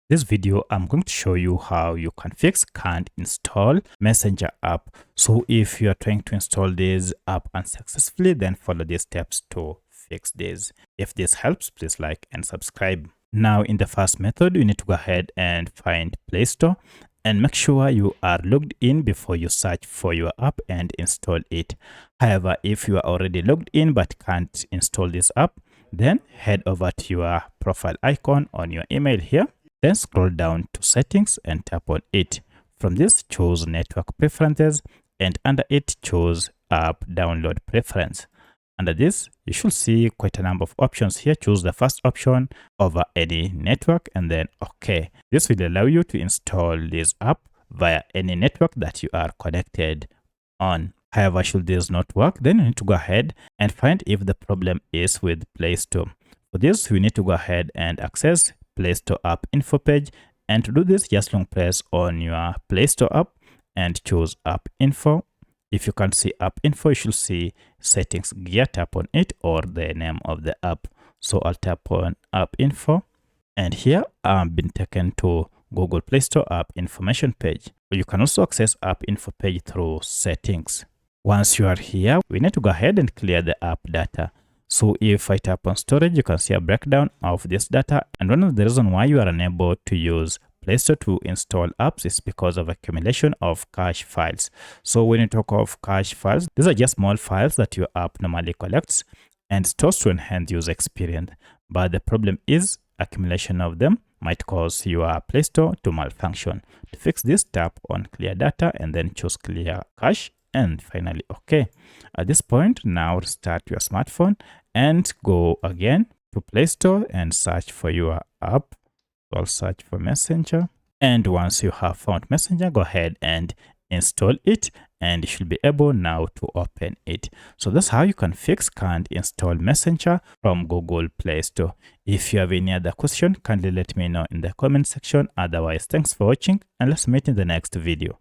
This video, I'm going to show you how you can fix can't install Messenger app. So if you are trying to install this app unsuccessfully, then follow these steps to fix this. If this helps, please like and subscribe. Now, in the first method, you need to go ahead and find Playstore and make sure you are logged in before you search for your app and install it. However, if you are already logged in but can't install this app, then head over to your profile icon on your email here. Then scroll down to settings and tap on it. From this, choose network preferences, and under it, choose app download preference. Under this, you should see quite a number of options here. Choose the first option over any network and then OK. This will allow you to install this app via any network that you are connected on. However, should this not work, then you need to go ahead and find if the problem is with Playstore. For this, we need to go ahead and access Playstore app info page, and to do this, just long press on your Playstore app and choose app info. If you can't see app info, you should see settings gear, tap on it, or the name of the app. So I'll tap on app info, and here I've been taken to Google Play Store app information page. You can also access app info page through settings. Once you are here, we need to go ahead and clear the app data. So if I tap on storage, you can see a breakdown of this data. And one of the reasons why you are unable to use Playstore to install apps is because of accumulation of cache files. So when you talk of cache files, these are just small files that your app normally collects and stores to enhance user experience. But the problem is accumulation of them might cause your Playstore to malfunction. To fix this, tap on clear data and then choose clear cache. And finally, OK. At this point, now restart your smartphone and go again to Play Store and search for your app. I'll search for Messenger. And once you have found Messenger, go ahead and install it, and you should be able now to open it. So that's how you can fix can't install Messenger from Google Play Store. If you have any other question, kindly let me know in the comment section. Otherwise, thanks for watching, and let's meet in the next video.